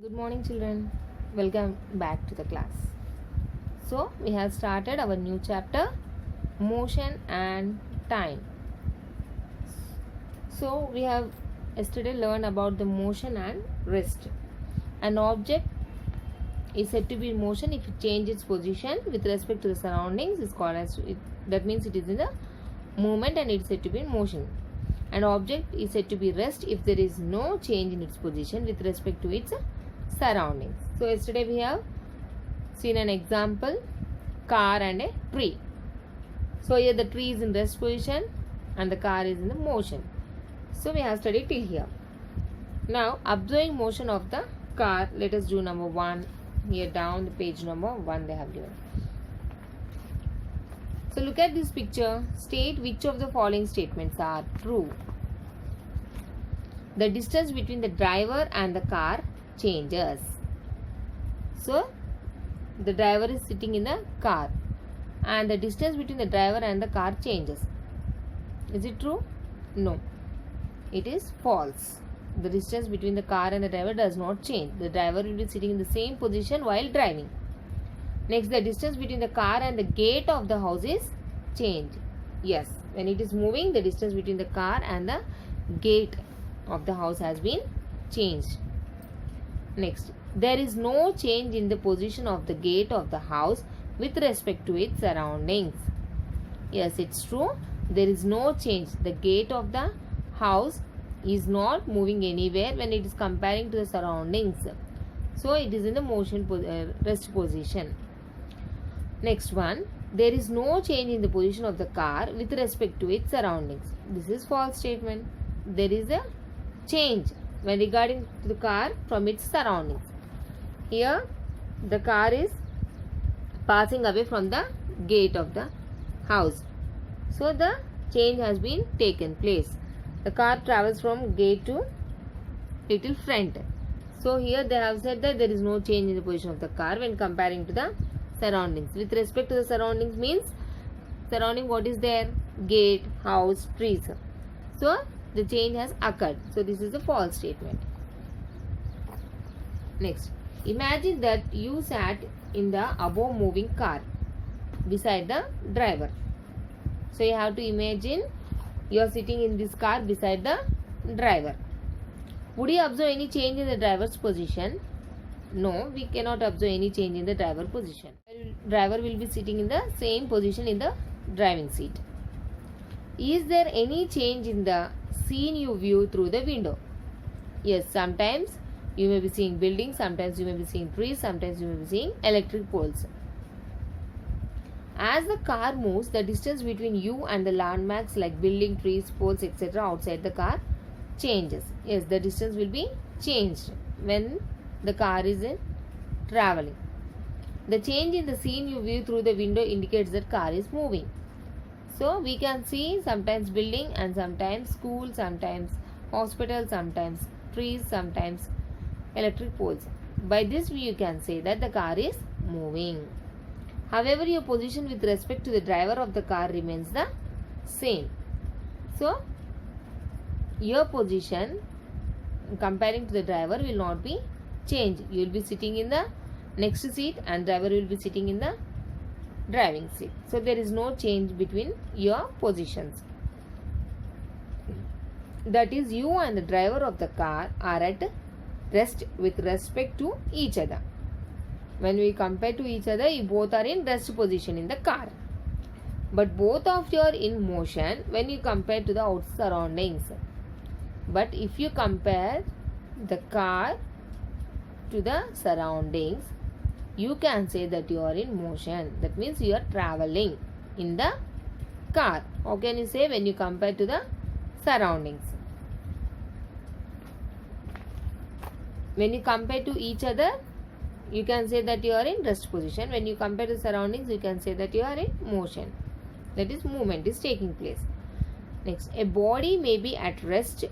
Good morning, children. Welcome back to the class. So, we have started our new chapter, Motion and Time. So, we have yesterday learned about the motion and rest. An object is said to be in motion if it changes its position with respect to the surroundings. Is called as that means it is in the movement and it is said to be in motion. An object is said to be rest if there is no change in its position with respect to its surroundings. So yesterday we have seen an example, car and a tree. So here the tree is in rest position and the car is in the motion. So we have studied till here. Now observing motion of the car, let us do number 1. Here down the page number 1 they have given. So look at this picture. State which of the following statements are true. The distance between the driver and the car changes. So the driver is sitting in the car and the distance between the driver and the car changes. Is it true? No. It is false. The distance between the car and the driver does not change. The driver will be sitting in the same position while driving. Next, the distance between the car and the gate of the house is changed. Yes, when it is moving, the distance between the car and the gate of the house has been changed. Next, there is no change in the position of the gate of the house with respect to its surroundings. Yes, it's true. There is no change. The gate of the house is not moving anywhere when it is comparing to the surroundings. So, it is in the motion rest position. Next one, there is no change in the position of the car with respect to its surroundings. This is false statement. There is a change when regarding to the car from its surroundings. Here the car is passing away from the gate of the house. So the change has been taken place. The car travels from gate to little front. So here they have said that there is no change in the position of the car when comparing to the surroundings. With respect to the surroundings means surrounding what is there? Gate, house, trees. So the change has occurred. So this is a false statement. Next, imagine that you sat in the above moving car beside the driver. So you have to imagine you are sitting in this car beside the driver. Would you observe any change in the driver's position? No, we cannot observe any change in the driver position. Driver will be sitting in the same position in the driving seat. Is there any change in the scene you view through the window? Yes, sometimes you may be seeing buildings, sometimes you may be seeing trees, sometimes you may be seeing electric poles. As the car moves, the distance between you and the landmarks like building, trees, poles, etc. outside the car changes. Yes, the distance will be changed when the car is traveling. The change in the scene you view through the window indicates that car is moving. So we can see sometimes building and sometimes school, sometimes hospital, sometimes trees, sometimes electric poles. By this you can say that the car is moving. However, your position with respect to the driver of the car remains the same. So your position comparing to the driver will not be changed. You will be sitting in the next seat and driver will be sitting in the driving seat. So there is no change between your positions. That is, you and the driver of the car are at rest with respect to each other. When we compare to each other, you both are in rest position in the car. But both of you are in motion when you compare to the out surroundings. But if you compare the car to the surroundings, you can say that you are in motion. That means you are traveling in the car. How can you say when you compare to the surroundings? When you compare to each other, you can say that you are in rest position. When you compare to surroundings, you can say that you are in motion. That is, movement is taking place. Next, a body may be at rest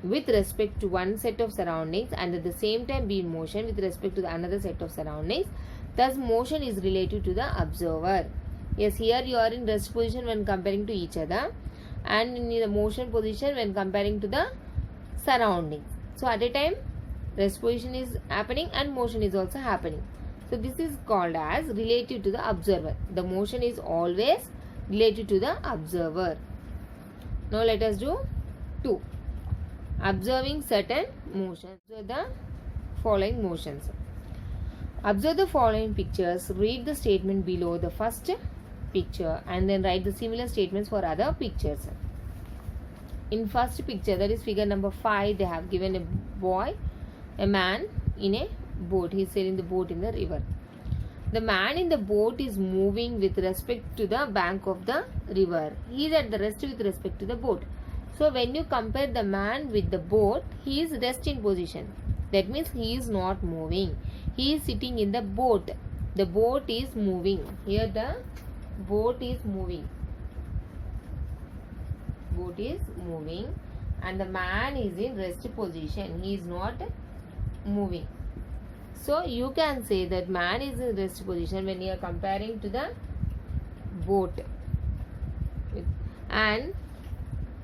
with respect to one set of surroundings and at the same time be in motion with respect to the another set of surroundings. Thus, motion is related to the observer. Yes, here you are in rest position when comparing to each other and in the motion position when comparing to the surroundings. So, at a time rest position is happening and motion is also happening. So this is called as relative to the observer. The motion is always related to the observer. Now let us do 2. Observing certain motions. So the following motions. Observe the following pictures. Read the statement below the first picture and then write the similar statements for other pictures. In first picture, that is figure number 5, they have given a man in a boat. He is sailing the boat in the river. The man in the boat is moving with respect to the bank of the river. He is at the rest with respect to the boat. So when you compare the man with the boat, he is rest in position. That means he is not moving. He is sitting in the boat. The boat is moving. Here the boat is moving. Boat is moving and the man is in rest position. He is not moving. So you can say that man is in rest position when you are comparing to the boat. And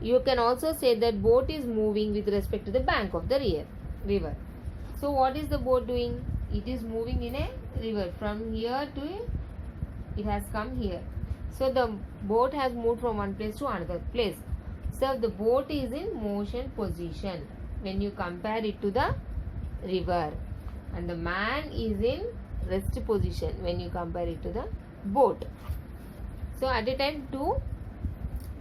you can also say that boat is moving with respect to the bank of the river. So what is the boat doing? It is moving in a river. From here to it has come here. So the boat has moved from one place to another place. So the boat is in motion position when you compare it to the river. And the man is in rest position when you compare it to the boat. So at a time 2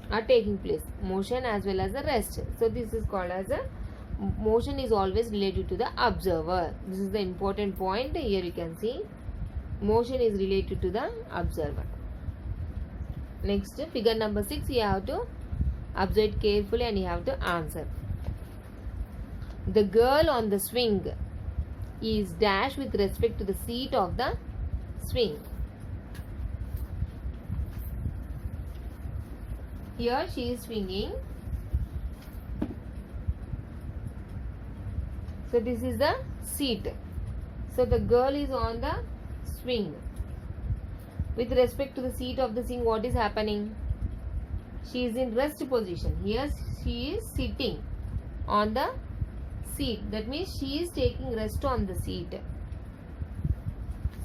are taking place, motion as well as the rest. So this is called as a motion is always related to the observer. This is the important point. Here you can see motion is related to the observer. Next, figure number 6, you have to observe it carefully and you have to answer. The girl on the swing is dash with respect to the seat of the swing. Here she is swinging. So this is the seat. So the girl is on the swing. With respect to the seat of the swing, what is happening? She is in rest position. Here she is sitting on the seat. That means she is taking rest on the seat.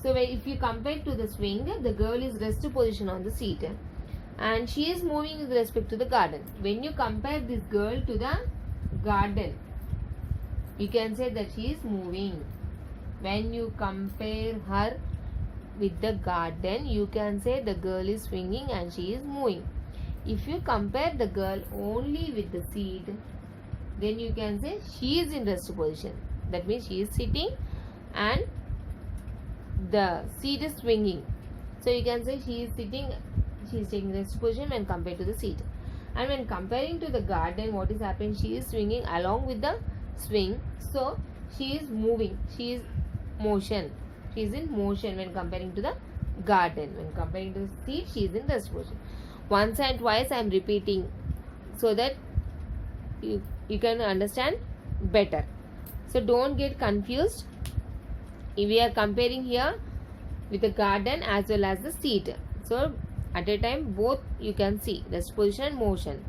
So if you compare to the swing, the girl is rest position on the seat and she is moving with respect to the garden. When you compare this girl to the garden, you can say that she is moving. When you compare her with the garden, you can say the girl is swinging and she is moving. If you compare the girl only with the seat, then you can say she is in rest position. That means she is sitting and the seat is swinging. So you can say she is sitting, she is taking rest position when compared to the seat. And when comparing to the garden, what is happening? She is swinging along with the swing. So she is moving. She is motion. She is in motion when comparing to the garden. When comparing to the seat, she is in rest position. Once and twice I am repeating so that you can understand better. So don't get confused. We are comparing here with the garden as well as the seat. So at a time both you can see rest position and motion.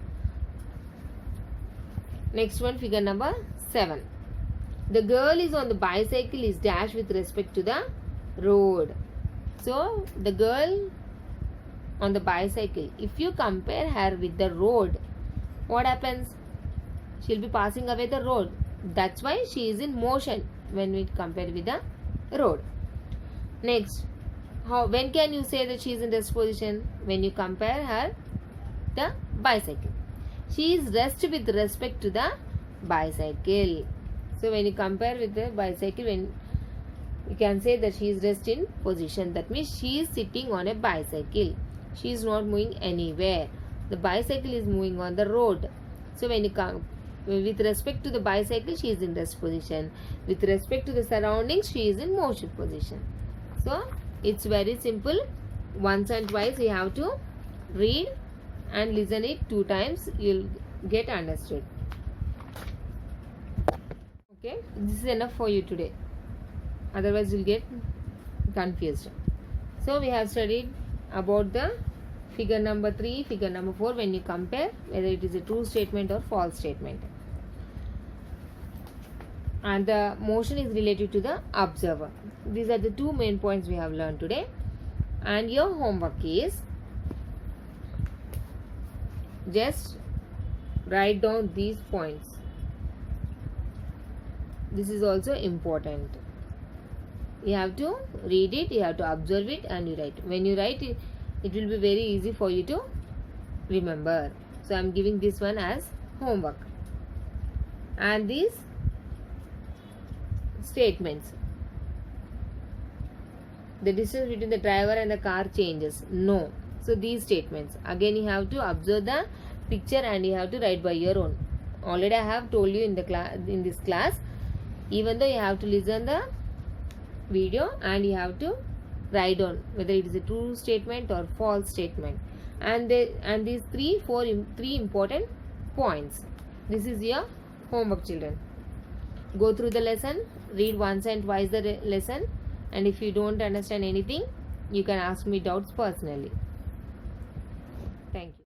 Next one, figure number 7. The girl is on the bicycle is dash with respect to the road. So the girl on the bicycle, if you compare her with the road, what happens? She will be passing away the road. That's why she is in motion when we compare with the road. Next, when can you say that she is in rest position? When you compare her the bicycle. She is rest with respect to the bicycle. So when you compare with the bicycle, when you can say that she is rest in position. That means she is sitting on a bicycle. She is not moving anywhere. The bicycle is moving on the road. So when you come with respect to the bicycle, she is in rest position. With respect to the surroundings, she is in motion position. So it's very simple. Once and twice you have to read and listen it 2 times. You'll get understood. Okay, this is enough for you today. Otherwise you'll get confused. So we have studied about the figure number 3, figure number 4 when you compare whether it is a true statement or false statement. and the motion is related to the observer. These are the two main points we have learned today. And your homework is just write down these points. This is also important. You have to read it, you have to observe it, and you write. When you write it, it will be very easy for you to remember. So I am giving this one as homework. And these statements. The distance between the driver and the car changes. No. So these statements. Again you have to observe the picture and you have to write by your own. Already I have told you in this class. Even though you have to listen the video and you have to write down whether it is a true statement or false statement. And these three important points. This is your homework, children. Go through the lesson, read once and twice the lesson, and if you don't understand anything, you can ask me doubts personally. Thank you.